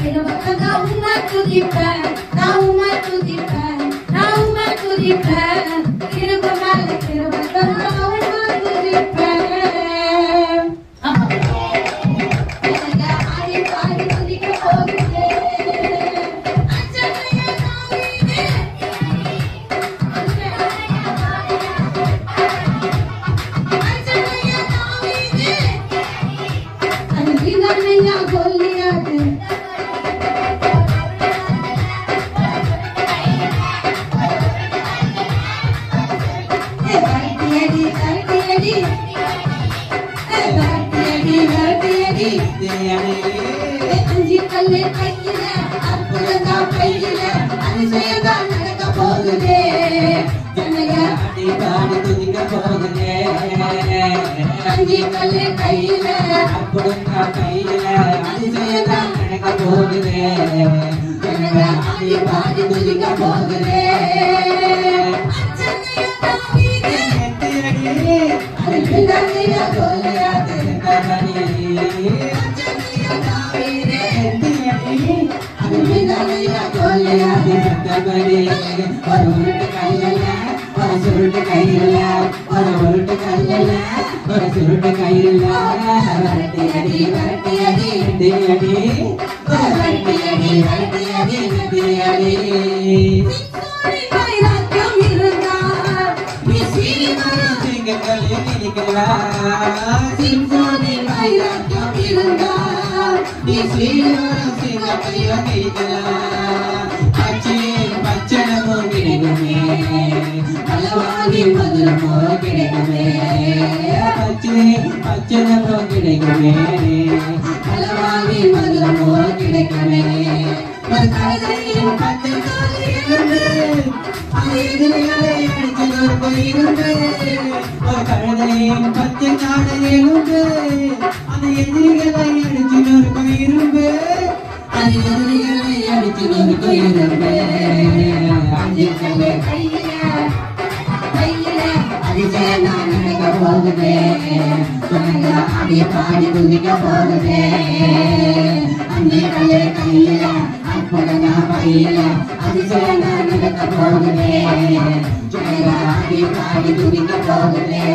நான் உம்மை துதிப்பேன், நான் உம்மை துதிப்பேன், நான் உம்மை துதிப்பேன். கிருபை மேல கிருபை தந்து நான் உம்மை துதிப்பேன். எனக்கு ஆடி பாடி துதிக்க போகிறேன். அஞ்சனைய தாவீதே, அஞ்சனைய தாவீதே, அன்பினையா கோலியாத் அஞ்சி கல்லு கையில அற்புதம் கையில அதிசயம் நடக்க போகுதே. அடி பாடி துதிக்க போகுதே. அஞ்சி கல்லு கையில அற்புதம் கையில அதிசயம் நடக்க போகுதே. அடி பாடி துதிக்க போகுதே.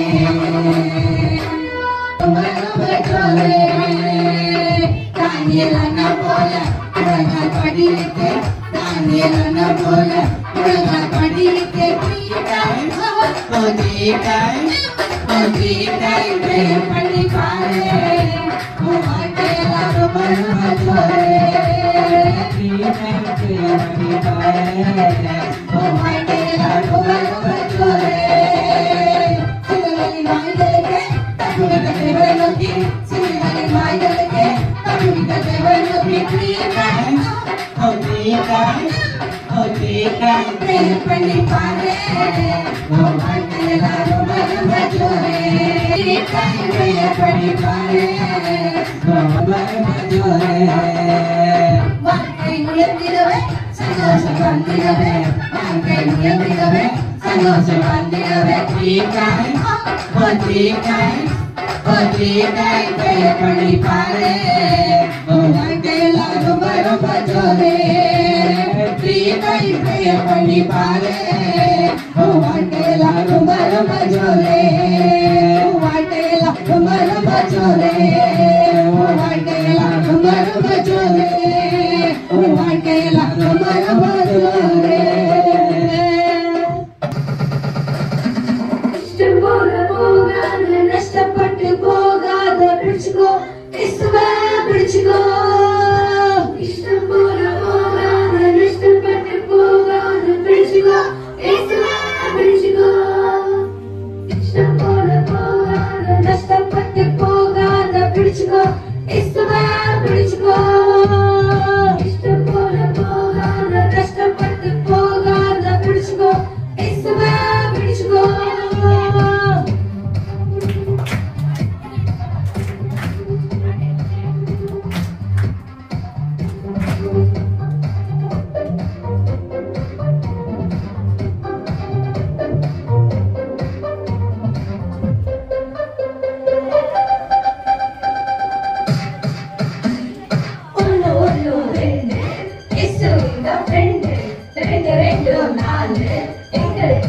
கஷ்டப்பட்டு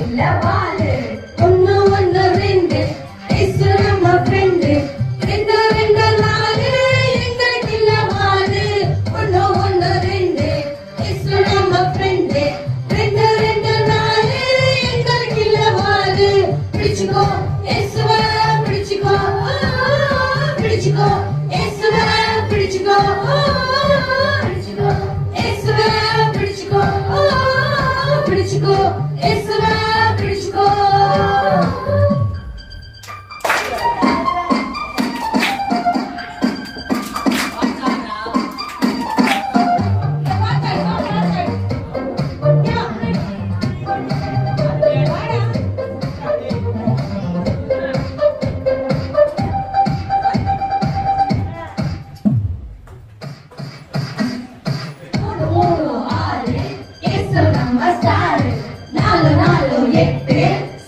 இல்ல வாழு ஒன்னு ஒன்னு ரெண்டு இயேசு நம்ம ஃப்ரெண்டு ரெண்டு ரெண்டு நாலு எங்களுக்கு இல்ல வாழு ஒன்னு ஒன்னு ரெண்டு இயேசு நம்ம ஃப்ரெண்டு ரெண்டு ரெண்டு நாலு எங்களுக்கு இல்ல வாழு பிடிச்சுக்கோ இயேசுவை பிடிச்சுக்கோ பிடிச்சுக்கோ இயேசுவை பிடிச்சுக்கோ பிடிச்சுக்கோ இயேசுவை பிடிச்சுக்கோ பிடிச்சுக்கோ இயேசுவை பிடிச்சுக்கோ நாலு நாலு எட்டு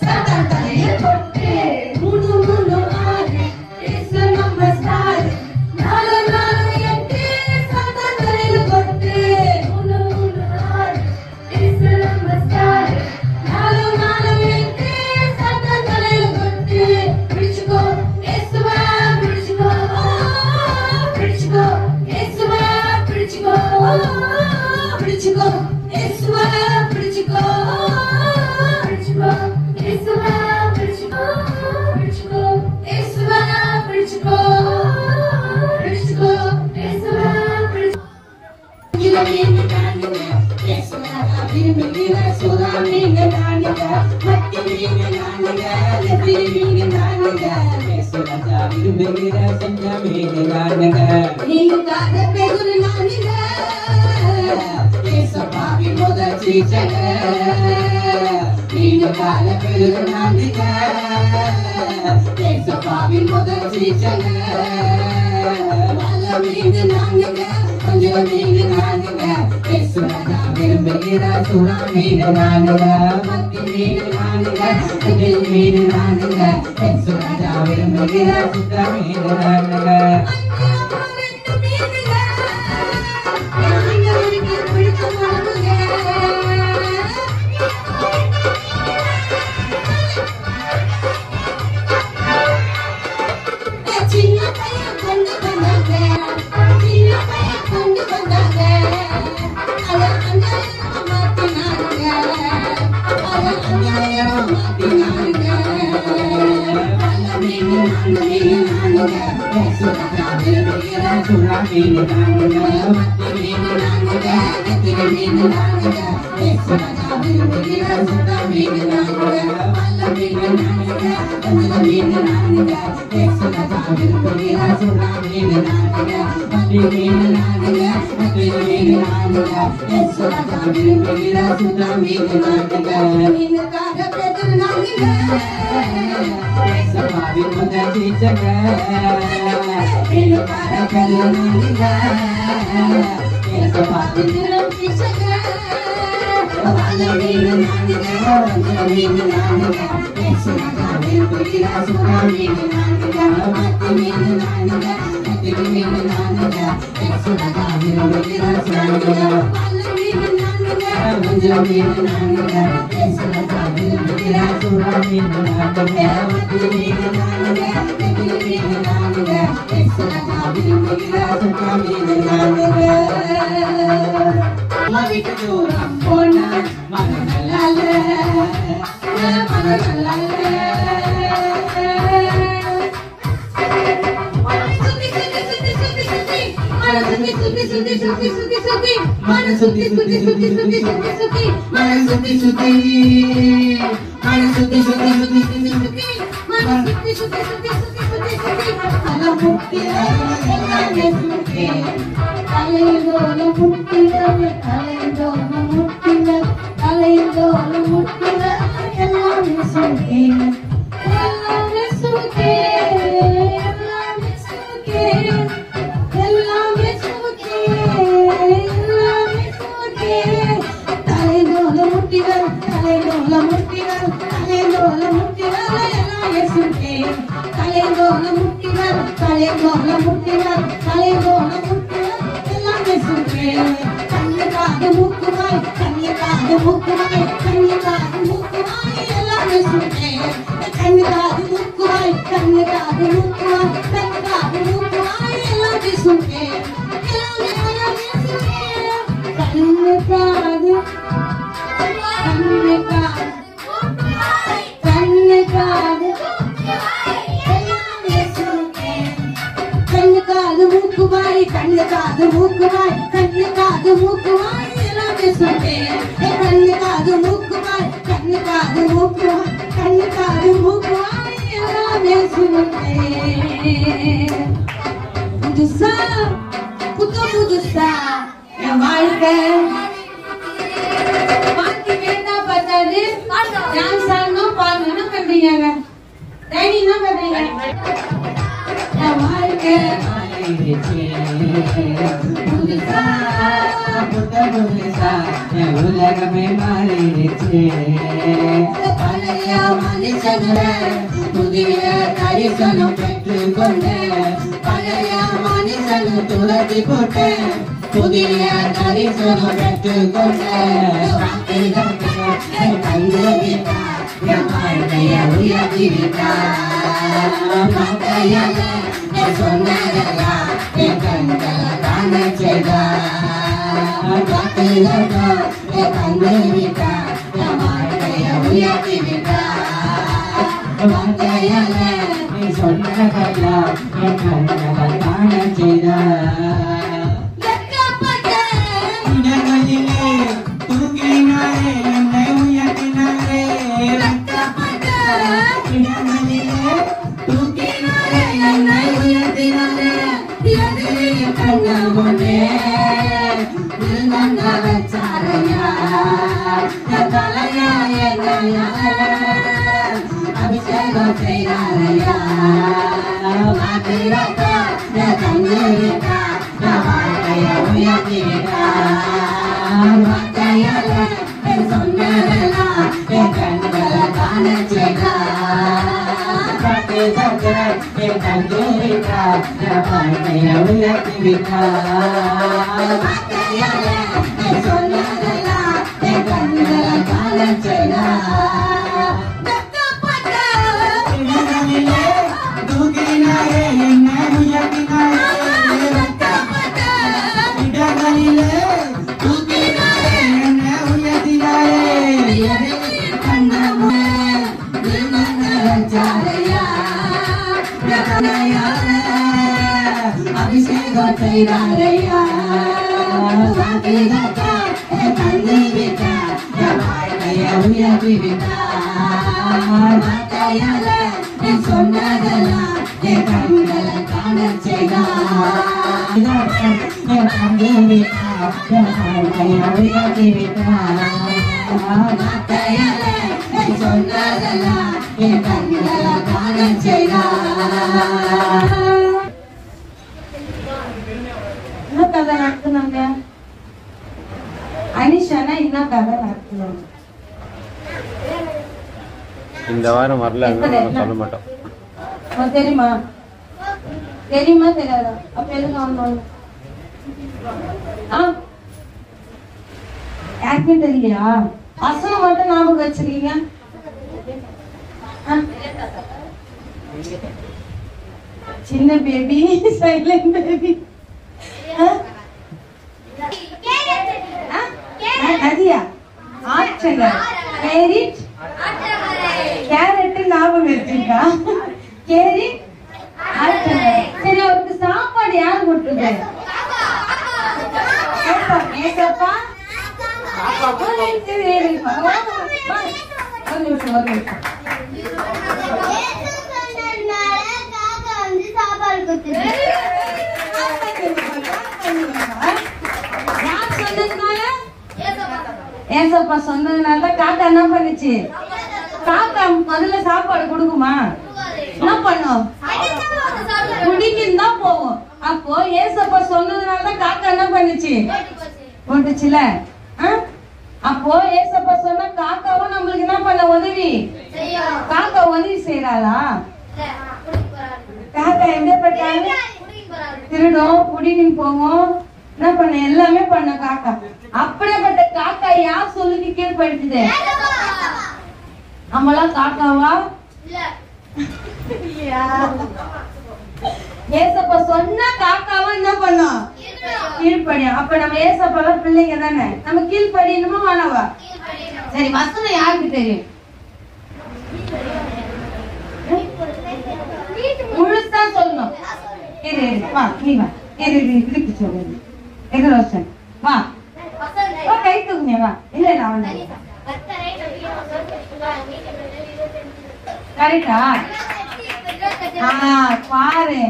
சதான் தலையில் கொட்டு மூணு மூணு ஆறு இயேசு நம்ம ஸ்டார் நாலு நாலு எட்டு சதான் தலையில் கொட்டு மூணு மூணு ஆறு இயேசு நம்ம ஸ்டார் நாலு நாலு எட்டு சதான் தலையில் கொட்டு பிடிச்சுக்கோ இயேசுவை பிடிச்சுக்கோ பிடிச்சுக்கோ இயேசுவை பிடிச்சுக்கோ பிடிச்சுக்கோ இயேசுவை பிடிச்சுக்கோ பிடிச்சுக்கோ இயேசுவை பிடிச்சுக்கோ பிடிச்சுக்கோ இயேசுவை பிடிச்சுக்கோ பிடிச்சுக்கோ இயேசுவை பிடிச்சுக்கோ இலமீன நானுங்க இயேசுவை விரும்புகிற சுறாமீன நானுங்க மத்தி மீன நானுங்க லெத்தி மீன நானுங்க இயேசுவை விரும்புகிற செஞ்ச மீன நானுங்க நீங்காத பேதுரு நானுங்க Papi moda chichaga, nino kala peru nandiga. Teksa papi moda chichaga, wala mine nandiga, konja mine nandiga. Teksa raja virumbugira sura mine nandiga, matti mine nandiga, kajil mine nandiga. Teksa raja virumbugira sura mine nandiga. Kanya கண்ணு காது மூக்குவாய் கண்ணு காது மூக்குவாய் எல்லாம் பேசுமே கண்ணு காது கண்ணு காது கண்ணு காது கண்ணு காது மூக்குவாய் கண்ணு காது மூக்குவாய் கண்ணு காது மூக்குவாய் எல்லாம் பேசுமே கண்ணு காது மூக்குவாய் கண்ணு காது மூக்குவாய் கண்ணு காது மூக்குவாய் எல்லாம் பேசுமே புதுசா புதுசா என் வாழ்க்கை பாட்டு கேட்டா பார்த்தாரு டான்ஸ் ஆடணும் பாடணும் பண்றீங்க டைனி என்ன பண்றீங்க என் வாழ்க்கை புதுசா புதுசா என் உலகமே மாறிடுச்சு பழைய மனுஷங்களை புதிய தரிசனம் பெற்றுக்கொண்டு பழைய மனுஷனை துரத்தி போட்டு புதிய தரிசனம் பெற்றுக்கொண்டு கண்டு விட்டா என் வாழ்க்கைய உயர்த்தி விட்டா சொன்னதெல்லாம் என் கண்களை காண செய்தா கண்டு விட்டா என் வாழ்க்கைய உயர்த்தி விட்டா வாழ்க்கையால நீ சொன்னதெல்லாம் என் கண்களை காண செய்தா இடங்களிலே தூக்கினாரே என்னை உயர்த்தினாரே இடங்களிலே தூக்கினாரே என்னை உயர்த்தினாரே கண்ணே வச்சாரையா தலையா என்னையா அபிஷேகம் செய்யாரையா கண்ணீரிட்டா வாழ்க்கைய உயர்த்திட்டா வாழ்க்கையால சொன்னதெல்லாம் என் கண்களை காண செய்தா என் கண்ணீரிட்டா வாழ்க்கைய உயர்த்திவிட்டா வாழ்க்கையால சொன்னதெல்லாம் என் கண்களை காண செய்தா தூக்கினாரே என்னை உயர்த்தினாரே இடங்களிலே தூக்கினாரே என்னை உயர்த்தினாரே அபிஷேகம் செய்தாரையா கண்ணீரிட்டா வாழ்க்கைய உயர்த்தி விட்டா வாழ்க்கையால சொன்னதெல்லாம் என் கண்களை காண செய்தா வாழ்க்கைய உயர்த்தி விட்டா வாழ்க்கையால சொன்னதெல்லாம் என் கண்களை காண செய்தா என்ன கதை நடத்துனாங்க அனிஷானா என்ன கதை நடத்துனாங்க இந்த வாரம் வரல சொல்ல மாட்டோம் தெரியுமா தெரியுமா தெரியாதா அப்ப எதுக்கு வந்தோம் யாருமே தெரியலையா வசனம் மட்டும் ஞாபகம் வச்சிருக்கீங்க சின்ன பேபி சைலண்ட் பேபி அதியா ஆச்சங்க கேரட் கேரட் ஞாபகம் வச்சிருக்கா கேரட் ஆச்சங்க சரி அவருக்கு சாப்பாடு யார் கொடுத்தது ஏசப்பா ஏசப்பா சொன்னதுனால காக்கா என்ன பண்ணுச்சு காக்கா முதல்ல சாப்பாடு கொடுக்குமா என்ன பண்ணும் குடிக்கின்னு தான் போகும் அப்போ ஏசப்பா சொன்னதுனால காக்கா என்ன பண்ணுச்சு போட்டுச்சுல அப்போ ஏசப்பா சொன்ன காக்காவும் நம்மளுக்கு என்ன பண்ண உதவி காக்கா உதவி செய்யறாளா காக்கா எங்க போட்டாங்க திருடும் குடிக்கின்னு போவோம் என்ன பண்ண எல்லாமே பண்ண காக்கா அப்படிப்பட்ட காக்கா யார் சொல்லுக்கு கீழ்படுத்துது நம்மளாம் காக்காவா ஏசப்பா சொன்னா காக்காவும் என்ன பண்ணும்? கீழ்ப்படியும். அப்ப நம்ம ஏசப்பா பிள்ளைங்க தானே, நம்ம கீழ்ப்படியணுமா வேணாவா? சரி, வசனம் யாருக்கு தெரியும்? முழுசா சொல்லணும். இது வா, நீ வா. இதுக்கு சொல்லு. எது ரோஷன் வா, கை தூக்குங்க வா. இல்ல நான் கரெக்டா? பாரு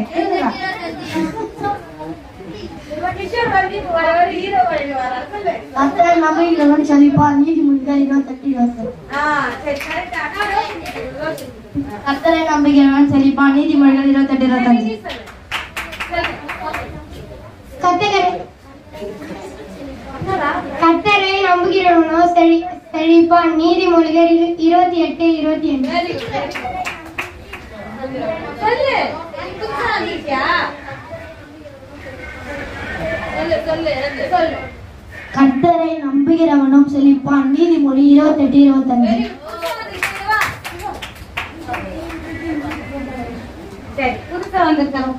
செழிப்பான் நீதிமொழிகள் 28:28. கர்த்தரை நம்புகிறவன் செழிப்பான் நீதிமொழிகள் 28:25. கர்த்தரை நம்புகிறவனோ செழிப்பான் நீதிமொழிகள் 28:25. கர்த்தரை நம்புகிறவனும் செழிப்பான் நீதிமொழி 28:25. சரி, புதுசா வந்திருக்காங்க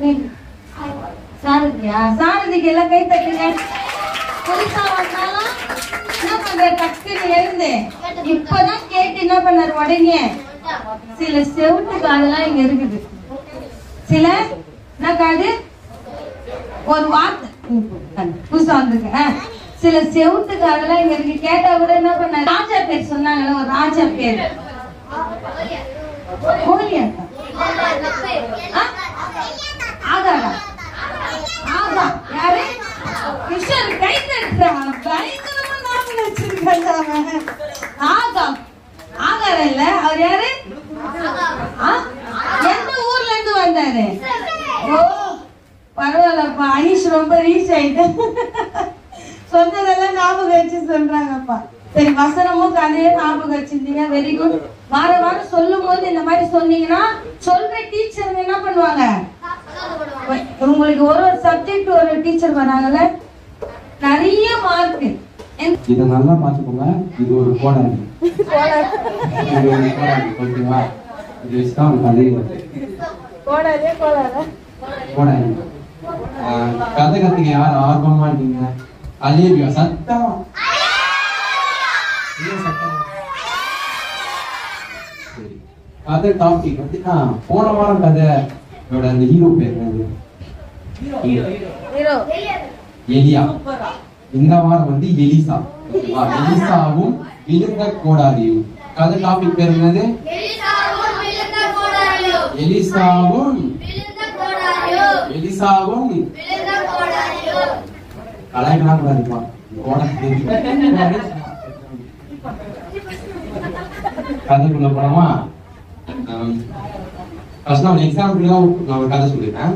சாரதியா? சாரதிக்கு எல்லாம் கை தட்டுங்க. புதுசா வந்தாலும் என்ன பண்ற? டக்குன்னு எழுந்து இப்பதான் கேட்டு என்ன பண்ணாரு உடனே? சில செவுட்டு காதெல்லாம் இங்க இருக்குது. சில என்ன காது? ஒரு வார்த்தை புதுசா வந்திருக்கு. சில செவுட்டு காதெல்லாம் இங்க இருக்கு. கேட்டா கூட என்ன பண்ண? ராஜா பேர் சொன்னாங்கல்ல, ஒரு ராஜா பேர் ஆகாரா? ஆகா யாரு? கிருஷ்ணன் கை தட்டுறான். பயங்கரமா நாம வச்சிருக்காங்க. ஆகா ஆகார இல்ல, அவர் யாரு? எந்த ஊர்ல இருந்து வந்தாரு? ஓ பரவாயில்லப்பா, அனீஷ் ரொம்ப ரீச் ஆயிட்டு சொன்னதெல்லாம் ஞாபகம் வச்சு சொல்றாங்கப்பா. சரி, வசனமும் கதையும் ஞாபகம் வச்சிருந்தீங்க. Very good. வார வாரம் சொல்லும் போது இந்த மாதிரி சொன்னீங்கன்னா சொல்ற டீச்சர் என்ன பண்ணுவாங்க? உங்களுக்கு ஒரு ஒரு சப்ஜெக்ட் ஒரு டீச்சர் வராங்கல்ல, நிறைய மார்க். இதை நல்லா பாத்துக்கோங்க. இது ஒரு கோடாரி. ஓகேவா? இது வச்சுதான் கதை வருது. கோடாரி கதை கத்துக்க யார் ஆர்வமா இருக்கீங்க? அலேபியா சத்தம். சரி, கதை டாபிக் வந்து போன வாரம் கதையோட அந்த ஹீரோ பேர் என்னது? எலியா. இந்த வாரம் வந்து எலிசா. எலிசாவும் விழுந்த கோடாரியும். கதை டாபிக் பேர் என்னது? எலிசாவும் கலாய்க்கலாம் கூட இருப்பான். கதைக்குள்ள போனோமா? ஃபர்ஸ்ட் நான் எக்ஸாம்பிளா நான் ஒரு கதை சொல்லிட்டேன்.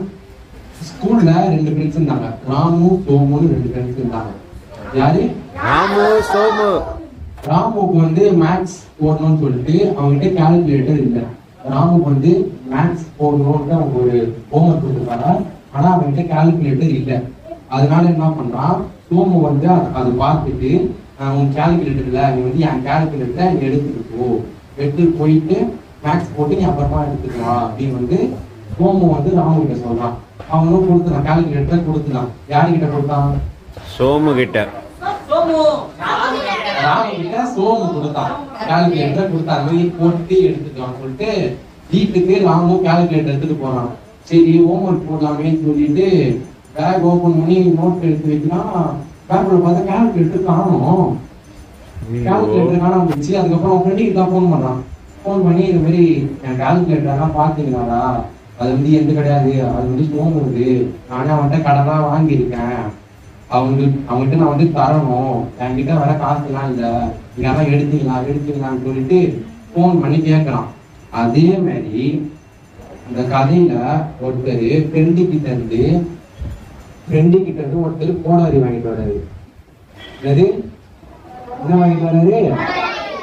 ஸ்கூல்ல 2 ஃப்ரெண்ட்ஸ் இருந்தாங்க. ராமு சோமுன்னு 2 ஃப்ரெண்ட்ஸ் இருந்தாங்க. யாரு? ராமு சோமு. ராமுக்கு வந்து மேத்ஸ் போடணும்னு சொல்லிட்டு அவங்ககிட்ட கால்குலேட்டர் இல்லை. ராமுக்கு வந்து மேத்ஸ் போடணும்னு அவங்க ஒரு ஹோம்ஒர்க் கொடுத்துருக்காங்க. ஆனா அவங்ககிட்ட கால்குலேட்டர் இல்லை. அதனால என்ன பண்றான், சோமு வந்து அதை பார்த்துட்டு உன் கால்குலேட்டர் இல்லை, நீ வந்து என் கால்குலேட்டரை நீ எடுத்துட்டு போ, எடுத்துட்டு போயிட்டு மேத்ஸ் போட்டு நீ அப்புறமா எடுத்துக்கலாம் அப்படின்னு வந்து சோமு வந்து ராமு கிட்ட சொல்றான். அவனும் கொடுத்துறான், கால்குலேட்டரை கொடுத்துட்டான். யாருக்கிட்ட கொடுத்தான்? சோமு கிட்ட. ராமு கிட்ட சோமு கொடுத்தான். கால்குலேட்டரை கொடுத்தாங்க, போட்டு எடுத்துக்கலாம் சொல்லிட்டு வீட்டுக்கு ராமு கால்குலேட்டர் எடுத்துட்டு போறான். சரி ஹோம்ஒர்க் போடலாமேன்னு சொல்லிட்டு பேக் ஓபன் பண்ணி நோட் எடுத்து வைக்கலாம். பேக்ல பார்த்தா கால்குலேட்டர் காணும். கால்குலேட்டர் காணாம போச்சு. அதுக்கப்புறம் ஃப்ரெண்டுக்கு தான் ஃபோன் பண்றான். ஃபோன் பண்ணி இது மாதிரி என் கால்குலேட்டர்லாம் பாத்துக்கிறாரா, அது வந்து எந்த கிடையாது, அது வந்து சோமுது, நானே அவன்கிட்ட கடன்லாம் வாங்கியிருக்கேன், அவங்ககிட்ட நான் வந்து தரணும், என்கிட்ட வர காசுலாம் இல்லை, இதெல்லாம் எடுத்துக்கலாம்னு சொல்லிட்டு ஃபோன் பண்ணி கேட்கறான். அதே மாதிரி அந்த கதையில ஒருத்தர் ஃப்ரெண்டு கிட்ட இருந்து ஒருத்தர் கோடாரி வாங்கிட்டு வர்றாரு. என்ன வாங்கிட்டு வர்றாரு?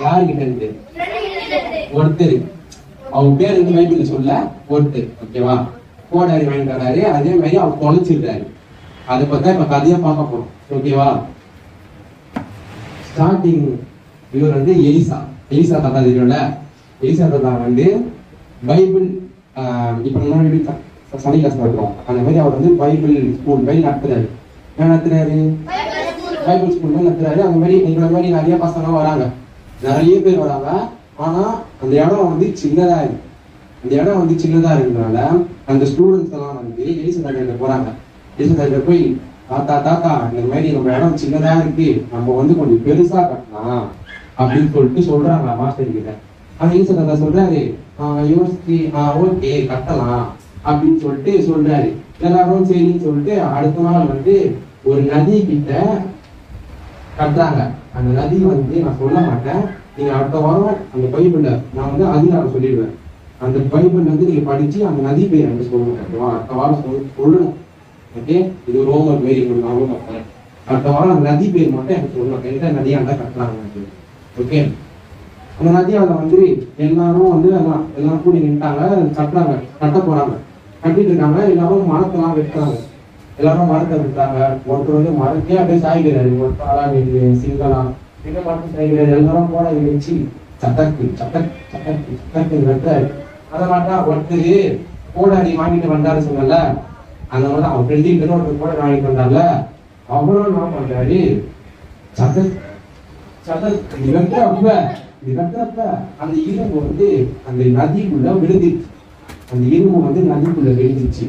யாருக்கிட்ட இருந்து? ஒருத்தர். அவங்க பேர் வந்து மைபிள் சொல்ல ஒருத்தர். ஓகேவா? கோடாரி வாங்கிட்டு வர்றாரு. அதே மாதிரி அவர் தொலைச்சிடுறாரு. அதை பார்த்தா இப்ப கதையா பார்க்க போறோம். ஓகேவா? ஸ்டார்டிங் இவர் வந்து எலிசா தாத்தா தெரியும்ல. எலிசா தாத்தா வந்து பைபிள் இப்போ முன்னாடி சனி கிளாஸ் நடத்துறோம். அந்த மாதிரி அவர் வந்து பைபிள் ஸ்கூல் மாதிரி நடத்துறாரு. என்ன நடத்துறாரு? பைபிள் ஸ்கூல் மாதிரி நடத்துறாரு. அந்த மாதிரி எங்களை மாதிரி நிறைய பசங்க வராங்க, நிறைய பேர் வராங்க. ஆனா அந்த இடம் வந்து சின்னதா இருக்கு. அந்த இடம் வந்து சின்னதா இருக்கிறதுனால அந்த ஸ்டூடெண்ட்ஸ் எல்லாம் வந்து எலிசபெத் போறாங்க. எலிசபெத் போய் தாத்தா தாத்தா இந்த மாதிரி நம்ம இடம் சின்னதா இருக்கு, நம்ம வந்து கொஞ்சம் பெருசா கட்டலாம் அப்படின்னு சொல்லிட்டு சொல்றாங்க மாஸ்டர் கிட்ட. ஆனா எலிசபெத் சொல்றாரு, யோசிச்சு ஓகே கட்டலாம் அப்படின்னு சொல்லிட்டு சொல்றாரு. எல்லாரும் சரின்னு சொல்லிட்டு அடுத்த நாள் வந்து ஒரு நதி கிட்ட கட்டுறாங்க. அந்த நதி வந்து நான் சொல்ல மாட்டேன், நீங்க அடுத்த வாரம் அந்த பைபிள்ல நான் வந்து அதிகாரம் சொல்லிடுவேன். அந்த பைபிள் வந்து நீங்க படிச்சு அந்த நதி பேர் எனக்கு சொல்லணும். அடுத்த வாரம் சொல்லணும். ஓகே, இது ரோமர் மாரி நான் அடுத்த வாரம் அந்த நதி பேர் மட்டும் எனக்கு சொல்லணும், எந்த நதியாண்டா கட்டுறாங்க. ஓகே, அந்த நதியால வந்து எல்லாரும் வந்து எல்லாரும் கூடி நின்ட்டாங்க, கட்டுறாங்க, கட்ட போறாங்க, கட்டிட்டு இருக்காங்க. எல்லாரும் மரத்தெல்லாம் வெட்டுறாங்க, எல்லாரும் மரத்தை வெட்டுறாங்க. ஒருத்தர் வந்து மரத்தையே அப்படியே சாய்கிறாரு, ஒருத்தர் அழகு சிங்கலாம் என்ன மரத்தை சாய்கிறாரு. எல்லாரும் போட வச்சு சட்டக்கு சட்டக்கு சட்டக்கு சட்டக்கு வெட்டுறாரு. அதை மாட்டா ஒருத்தர் கோடாரி வாங்கிட்டு வந்தாரு சொன்னல, அந்த மாதிரி அவன் எழுதிட்டு ஒருத்தர் கோடாரி வாங்கிட்டு வந்தார்ல, அவரும் என்ன பண்றாரு, வெட்டுறப்ப அந்த இரும்பு வந்து அந்த நதிக்குள்ள விழுந்துச்சு. அந்த இரும்பு வந்து நதிக்குள்ள விழுந்துச்சு.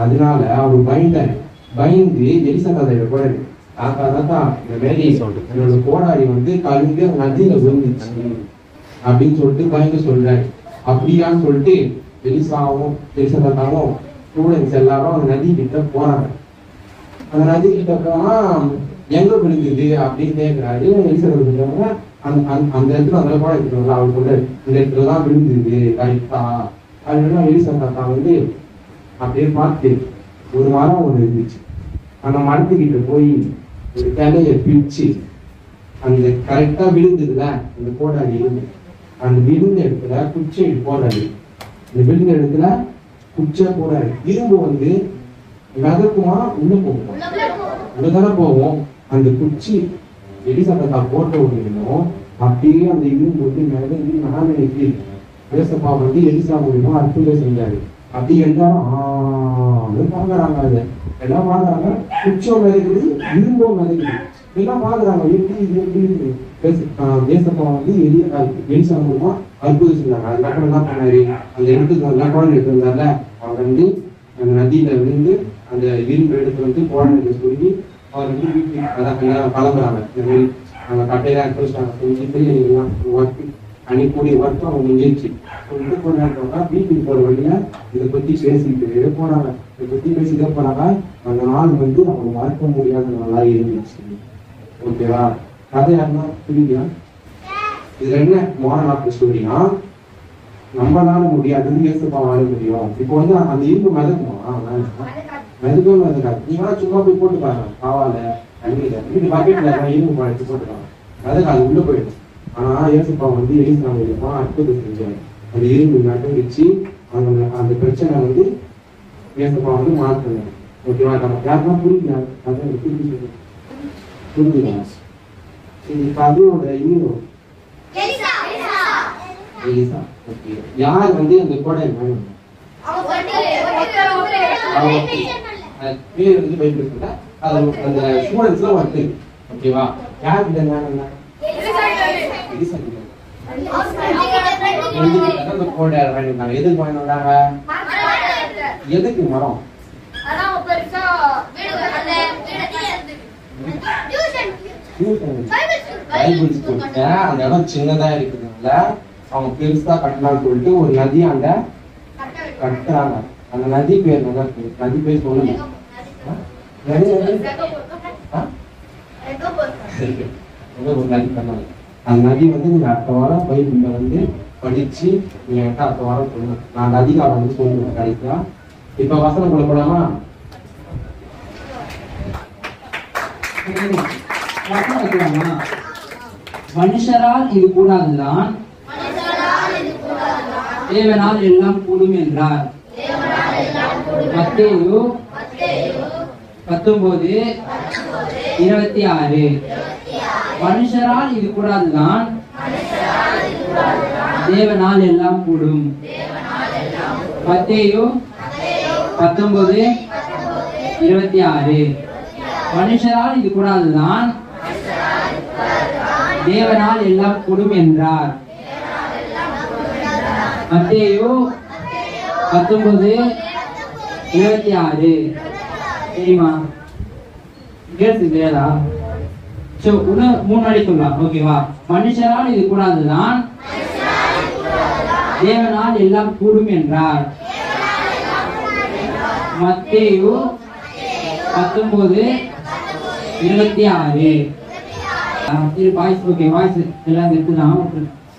அதனால அவர் பயந்து எலிசபெத் கூட தாத்தா தாத்தா இந்த மாதிரி என்னோட கோடாரி வந்து கழுந்து நதியில விழுந்துச்சு அப்படின்னு சொல்லிட்டு பயந்து சொல்றாரு. அப்படியான்னு சொல்லிட்டு எலிசபெத்தாவும் ஸ்டூடெண்ட்ஸ் எல்லாரும் அந்த நதி கிட்ட போறாங்க. அந்த நதி கிட்ட போனா எங்க விழுந்துது அப்படின்னு கேட்கிறாரு. எலிசபெத் அந்த இடத்துல அந்த கூட இருக்கிறாங்க, அவர் சொல்றாரு இந்த இடத்துலதான் விழுந்துது கரெக்டா. அதனால எலிசபெத்தா வந்து அப்படியே பார்த்து ஒரு மரம் ஒன்று இருந்துச்சு. அந்த மரத்துக்கிட்ட போய் ஒரு கிளைய பிரிச்சு அந்த கரெக்டா விழுந்ததுல அந்த கோடாரி இருந்து அந்த விழுந்த இடத்துல குச்சை போடுறாரு. அந்த விழுந்த இடத்துல குச்சை போடுறாரு. இரும்பு வந்து நகர்க்குமா உள்ள போகும், உள்ளதான போகும். அந்த குச்சி எலிசபெத்தா போட்ட ஒண்ணும் அப்படியே அந்த இரும்பு வந்து நகர்ந்து நாளைக்கு ஏசப்பா வந்து எலிசா மூலியமா அற்புதம் செஞ்சாரு. அப்படி எல்லாரும் பாக்குறாங்க, அது எல்லாம் பாக்குறாங்க. குச்சம் மிதக்குது, இரும்பும் மிதக்குது, எல்லாம் பாக்குறாங்க. எப்படி இது எப்படி ஏசப்பா வந்து எலிசா மூலமா அற்புதம் செஞ்சாங்க. அதுக்கப்புறம் என்ன பண்ணாரு, அந்த இடத்துக்கு எல்லாம் குழந்தை எடுத்து வந்தார்ல, அவர் வந்து அந்த நதியில விழுந்து அந்த இரும்பு எடுத்து வந்து குழந்தை சொல்லி அவர் வந்து வீட்டுக்கு அதான் கிளம்புறாங்க. இந்த மாதிரி அவங்க கட்டையெல்லாம் எடுத்துட்டாங்க, செஞ்சுட்டு ஒர்க் அன்னைக்கு ஒர்க் அவங்க முடிஞ்சிருச்சு சொல்லிட்டு கொஞ்ச நேரம் வீட்டுக்கு போற வழியில இதை பத்தி பேசிக்கிட்டே போனாங்க. இதை பத்தி பேசிட்டே போனாங்க. அந்த நாள் வந்து அவங்க மறக்க முடியாத நாளா இருந்துச்சு. ஓகேவா? கதை யாருன்னா புரியுதா? இதுல என்ன மாடல் ஆஃப் ஸ்டோரினா, நம்மளால முடியாதுன்னு ஏசப்பா வாழ முடியும். இப்போ வந்து அந்த இரும்பு மிதக்குமா? மிதக்கவே மிதக்காது. நீங்க வேணா சும்மா போய் போட்டு பாருங்க, காவால தண்ணியில வீட்டு பக்கெட்ல இரும்பு பழத்து போட்டுருக்காங்க, மிதக்காது, உள்ள போயிடும். ஆனா ஏசப்பா வந்து எலிசா மூலமா அற்புதம் செஞ்சாரு. அந்த இரும்பு நட்டுச்சு. அந்த பிரச்சனை வந்து ஏசப்பா வந்து மாற்றினாரு. ஓகேவா? நம்ம யாருன்னா புரியுதா? அதான் புரியுதா? இந்த கதையோட ஹீரோ எலிசா. ஓகே, யார் வந்து அந்த கோடை பேர் வந்து பைபிள் சொல்ல அது அந்த ஸ்டூடெண்ட்ஸ்ல ஒருத்து. ஓகேவா? யார் இந்த ஞானம்? எலிசா கிட்ட அந்த கோடை வாங்கினாங்க. எதுக்கு வாங்கினாங்க? எதுக்கு மரம்? Bible school. அந்த இடம் சின்னதா இருக்குதுல, அவங்க பெருசா கட்டலாம்னு சொல்லிட்டு ஒரு நதி அங்க கட்டுறாங்க. அந்த நதி பேர் நல்லா இருக்கு. நதி பேர் சொல்லுங்க. ஒரு நதி பண்ணாங்க. அந்த நதி வந்து நீங்க அடுத்த வாரம் பைபிள்ல வந்து படிச்சு நீங்க அடுத்த வாரம் சொல்லணும். நான் அந்த அதிகாரம் வந்து சொல்லுவேன் கடைசியா. இப்ப வசனம் கொள்ள போலாமா? மனுஷரால் இது கூடாதுதான், தேவனால் எல்லாம் கூடும் என்றார். மத்தேயு 19:26. மனுஷரால் இது கூடாதுதான், தேவனால் எல்லாம் கூடும். மத்தேயு 19:26. மனுஷரால் இது கூடாதுதான், தேவனால் எல்லாம் கூடும் என்றார். மத்தேயு 19:26. தெரியுமா? தெரியாதா? இன்னும் 3 வாட்டி சொல்லலாம். ஓகேவா? மனுஷரால் இது கூடாதுதான், தேவனால் எல்லாம் கூடும் என்றார். மத்தேயு 19:26. வாய்ஸ் ஓகே, வாய்ஸ் எல்லாம் இருக்குதான்.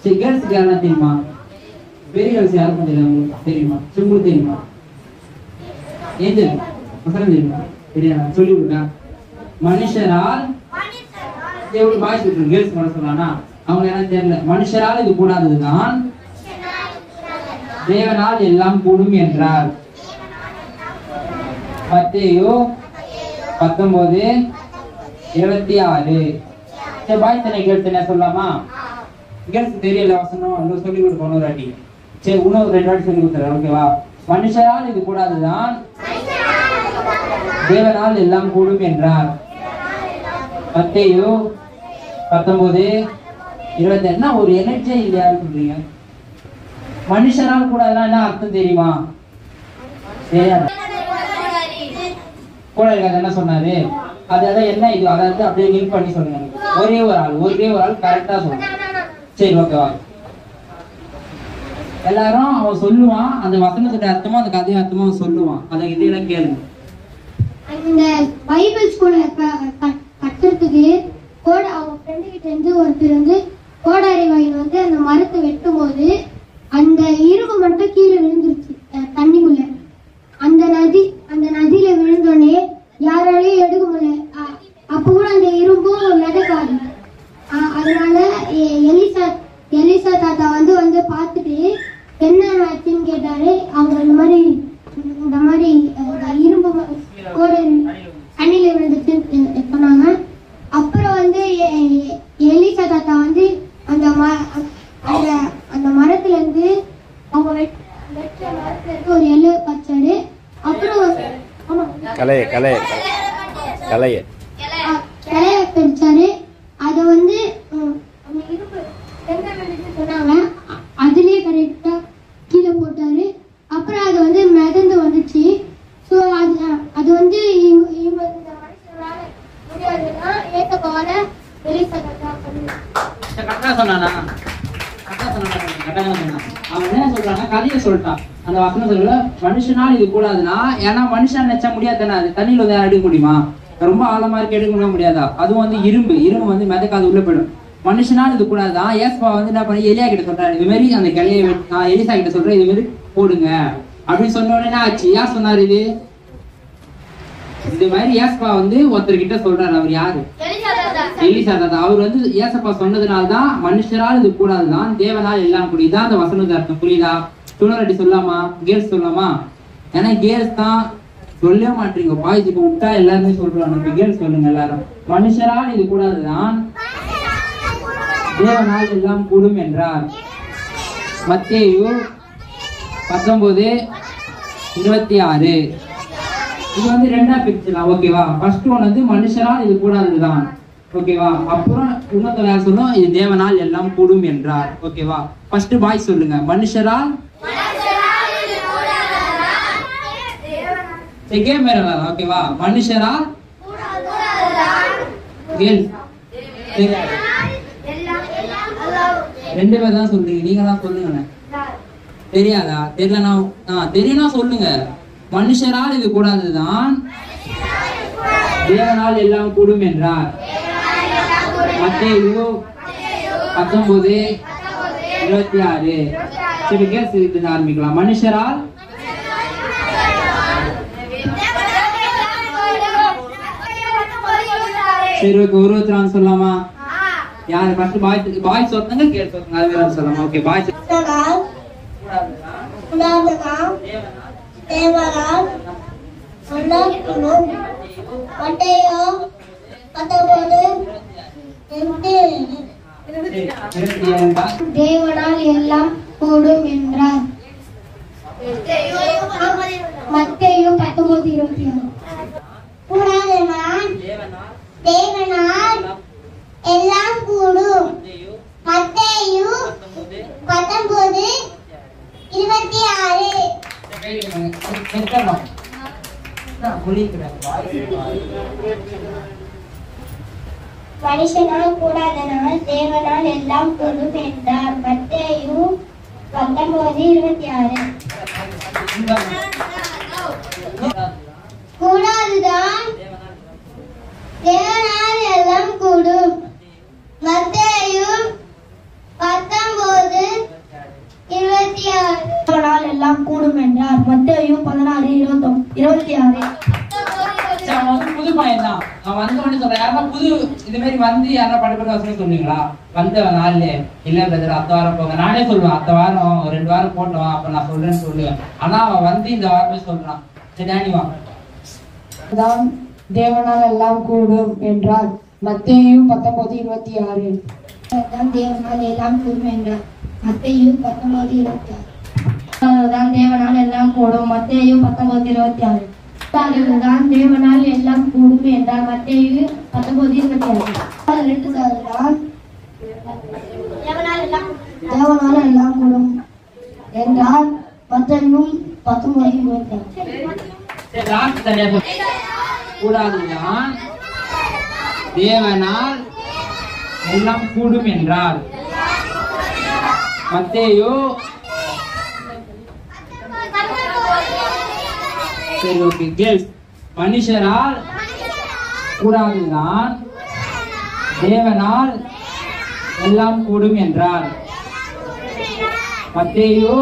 சரி, கேர்ள்ஸ் யாரெல்லாம் தெரியுமா? பெரிய கேர்ள்ஸ் யாருக்கும் தெரியுமா? உங்களுக்கு தெரியுமா? ஏஞ்சல் வசனம் தெரியுமா? தெரியாதா? சொல்லி விடுங்க. மனுஷரால் வாய்ஸ் விட்டு கேர்ள்ஸ் மட்டும் சொல்லலாம்னா அவங்க என்ன தெரியல. மனுஷரால் இது கூடாததுதான், தேவனால் எல்லாம் கூடும் என்றார். மத்தேயு 19:26. சரி, பாய்ஸ் என்ன கேர்ள்ஸ் என்ன சொல்லலாமா? கேர்ள்ஸ் தெரியல வசனம் இன்னும் சொல்லி கொடுக்கணும் ஒரு வாட்டி. சரி, இன்னும் 2 வாட்டி சொல்லி கொடுத்துறேன். ஓகேவா? மனுஷரால் இது கூடாதுதான், தேவனால் எல்லாம் கூடும் என்றார். மத்தேயு 19:26. என்ன ஒரு எனர்ஜியே இல்லையா சொல்றீங்க? மனுஷரால் கூடாதுன்னா என்ன அர்த்தம் தெரியுமா? கூட இருக்காது என்ன சொன்னாரு? அதான் என்ன இது? அதாவது அப்படியே லிங்க் பண்ணி சொல்லுங்க. ஒரே ஒரு ஆள் கரெக்டா சொல்லுங்க. சரி, ஓகேவா? எல்லாரும் அவன் சொல்லுவான், அந்த வசனத்தோட அர்த்தமும் அந்த கதையை அர்த்தமும் அவன் சொல்லுவான். அதை இதெல்லாம் கேளுங்க. இந்த பைபிள் ஸ்கூல கட்டுறதுக்கு அவங்க ஃப்ரெண்டு கிட்ட இருந்து ஒருத்தர் வந்து கோடாரி வாங்கி வந்து அந்த மரத்தை வெட்டும் போது அந்த இரும்பு மட்டும் கீழே விழுந்துருச்சு தண்ணிக்குள்ள. அந்த நதியில விழுந்தோடனே யாராலையும் எடுக்க முடியல. அப்ப கூட அந்த இரும்பும் மிதக்காது. அதனால எலிசா தாத்தா வந்து பார்த்துட்டு என்ன ஆச்சுன்னு கேட்டாரு. அவங்க இந்த மாதிரி இரும்பு கோடு தண்ணியில விழுந்துச்சுன்னு சொன்னாங்க. அப்புறம் வந்து எலிசா தாத்தா வந்து அந்த மரத்துல இருந்து அவங்க வெட்ட மரத்துல இருந்து ஒரு எள்ளு பச்சாரு. அப்புறம் கலைய பிரிச்சாரு. அத வந்து இரும்பு சொன்னாங்க, அதுலயே கரெக்டா கீழே போட்டாரு. அப்புறம் அது வந்து மிதந்து வந்துச்சு. ஸோ அது வந்து இந்த மனுஷனால முடியாதுன்னா ஏத்தப்பால எலிசா தாத்தா கரெக்டா சொன்னானா? அவன் என்ன சொல்றாங்க? கதையை சொல்லிட்டான். அந்த வசனம் சொல்ல மனுஷனால் இது கூடாதுன்னா, ஏன்னா மனுஷன் நினைச்சா முடியாது தானே. அது தண்ணியில வந்து எடுக்க முடியுமா? ரொம்ப ஆழமா இருக்கு, எடுக்க முடியாதா? அதுவும் வந்து இரும்பு வந்து மிதக்காது, உள்ள போயிடும். மனுஷனால் இது கூடாதான். ஏஸ்பா வந்து என்ன பண்ணி எலியா கிட்ட சொல்றாரு, இது மாதிரி அந்த கிளையை நான் எலிசா கிட்ட சொல்றேன், இது மாதிரி போடுங்க அப்படின்னு சொன்ன உடனே ஆச்சு. யார் சொன்னாரு இது? இது மாதிரி ஏஸ்பா வந்து ஒருத்தர்கிட்ட சொல்றாரு. அவர் யாரு? எலிசா தாத்தா. அவர் வந்து ஏசப்பா சொன்னதுனால்தான் மனுஷரால் இது கூடாதுதான், தேவனால் எல்லாம் கூடியதான் அந்த வசனத்தை அர்த்தம். புரியுதா? துணரடி சொல்லாமா? கேர்ள்ஸ் சொல்லாமா? ஏன்னா கேர்ள்ஸ் தான் சொல்லவே மாட்டீங்க. பாய்ஸ் இப்ப விட்டா எல்லாருமே சொல்றாங்க. கேர்ள்ஸ் சொல்லுங்க எல்லாரும். மனுஷரால் இது கூடாதுதான், தேவனால் எல்லாம் கூடும் என்றார். மத்தேயு 19:26. இது வந்து 2ஆ பிரிச்சுலாம். ஓகேவா? ஃபர்ஸ்ட் ஒன் வந்து மனுஷரால் இது கூடாதுதான். ஓகேவா? அப்புறம் இன்னொருத்தர் சொல்லும், இது தேவனால் எல்லாம் கூடும் என்றார். ஓகேவா? ஃபர்ஸ்ட் பாய் சொல்லுங்க. மனுஷரால் ஓகேவா? மனுஷரால் 2 பேர் தான் சொல்றீங்க. நீங்க தான் சொல்லுங்க. தெரியாதா? தெரியலனா தெரியும்னா சொல்லுங்க. மனுஷரால் இது கூடாதுதான், தேவனால் எல்லாம் கூடும் என்றார். மத்தேயு 19:26. சரி, கேஸ் இருந்து ஆரம்பிக்கலாம். மனுஷரால் சரி, ஓகே. ஒருத்தர் சொல்லலாமா? யாரு ஃபர்ஸ்ட்? பாய்ஸ் ஒருத்தங்க, கேர்ள்ஸ் ஒருத்தங்க. அது வேற சொல்லலாமா? Okay, boys. தேவனால் எல்லாம் கூடும். மத்தேயு 19:27. தேவனால் எல்லாம் கூடும் என்றார். மத்தேயு 19:26. கூடாதனால் தேவனால் எல்லாம் கூடும். மத்தேயு 19:26. மனுஷனால் கூடாதனால் தேவனால் எல்லாம் கூடும் என்றார். மத்தேயு 19:26. கூடாதுதான் தேவனால் எல்லாம் கூடும். மத்தேயு 19:26. தேவனால் எல்லாம் கூடும் என்றார். மத்தேயு 16:26. புது பையன் தான். நான் வந்தோடனே சொல்றேன், யாரா புது இது மாதிரி வந்து யாரா படுக்கிற வசனம் சொன்னீங்களா? வந்த நாள்ல இல்ல பிரதர் அடுத்த வாரம் போங்க. நானே சொல்லுவேன் அடுத்த வாரம் 2 வாரம் போட்டோம் அப்ப நான் சொல்றேன்னு சொல்லுவேன். ஆனா அவன் வந்து இந்த வாரமே சொல்றான். சரி டேனி வா. தேவனால் எல்லாம் கூடும் என்றார். மத்தேயு 19:26. தேவனால் எல்லாம் கூடும் என்றார். மத்தேயு 19:26. தான் தேவனால் எல்லாம் கூடும். மத்தேயு 19:26. தான் தேவனால் எல்லாம் கூடும் என்றார். மத்தேயு 19:26. தேவனால் எல்லாம் கூடும் என்றால் மத்தேயு 19:26. கூடாதுதான் தேவனால் எல்லாம் கூடும் என்றார். மத்தேயு சரி ஓகே கேள்ஸ். மனுஷரால் கூடாதுதான் தேவனால் எல்லாம் கூடும் என்றார். மத்தேயு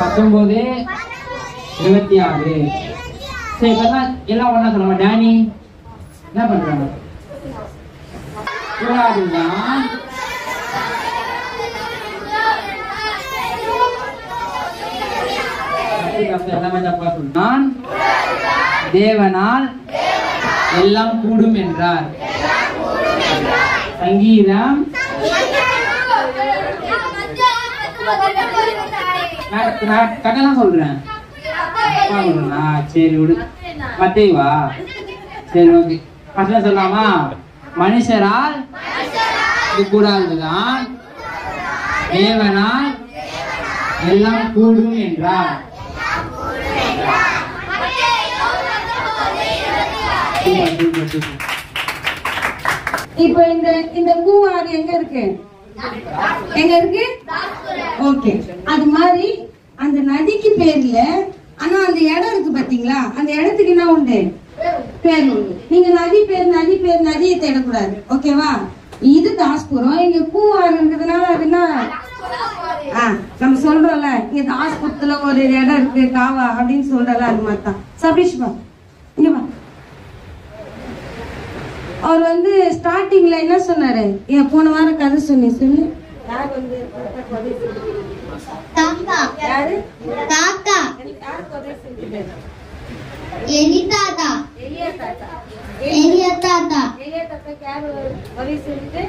19:26. சரி இப்பதான் எல்லாம் ஒண்ணா சொல்லுவாங்க. டேனி என்ன பண்றாங்க? கூடாதுதான் எல்லாமே தப்பா சொன்னான். தேவனால் எல்லாம் கூடும் என்றார். சங்கீதம் கரெக்டா சொல்றேன். சரி விடு. மத்தேயுவா சரி ஓகே. ஃபர்ஸ்ட்ல சொல்லலாமா? மனுஷரால் இது கூடாதுதான் தேவனால் எல்லாம் கூடும் என்றார். இப்ப இந்த கூவாறு எங்க இருக்கு? ஓகே. அது மாதிரி அந்த நதிக்கு பேர்ல ஆனா அந்த இடம் இருக்கு பாத்தீங்களா? அந்த இடத்துக்கு என்ன உண்டு? பேர் உண்டு. நீங்க நதியை தேடக்கூடாது. ஓகேவா? இது தாஸ்புரம். இங்க கூவாறு இருக்கிறதுனால அது என்ன நம்ம சொல்றோம்ல, இங்க தாஸ்புரத்துல ஒரு இடம் இருக்கு காவா அப்படின்னு சொல்றல, அது மாதிரி தான். சபீஷ் பா இங்க வா. அவர் வந்து ஸ்டார்டிங்ல என்ன சொன்னாரு? போன வாரம் கதை சொல்லு. யார் வந்து தாத்தா யாரு? தாத்தா யார் கதை செஞ்சது? எலியா தாத்தா யார் கதை செஞ்சது?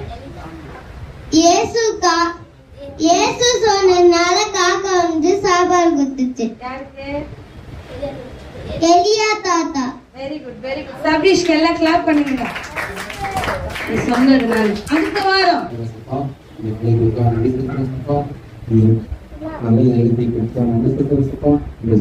இயேசு சொன்னதுனால காக்கா வந்து சாப்பாடு கொடுத்துச்சு. யாருக்கு? எலியா தாத்தா. வெரி குட் சபீஷ்க்கு எல்லாம் கிளாப் பண்ணுங்க. சொன்னதுனால அடுத்த வாரம் நல்ல எழுதி கொடுத்தா நல்ல சுத்தம் இந்த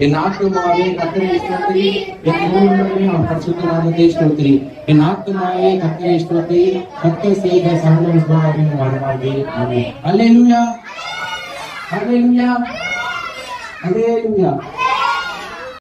என் ஆத்துமாவே கர்த்தரை ஸ்தோத்திரி, என் முழுவதுமே அவர் பரிசுத்த நாமத்தை ஸ்தோத்திரி. என் ஆத்துமாவே கர்த்தரை ஸ்தோத்திரி, கர்த்தர் செய்த சகல உபகாரங்களையும் மறவாதே. ஆமென். அல்லேலூயா, அல்லேலூயா, அல்லேலூயா.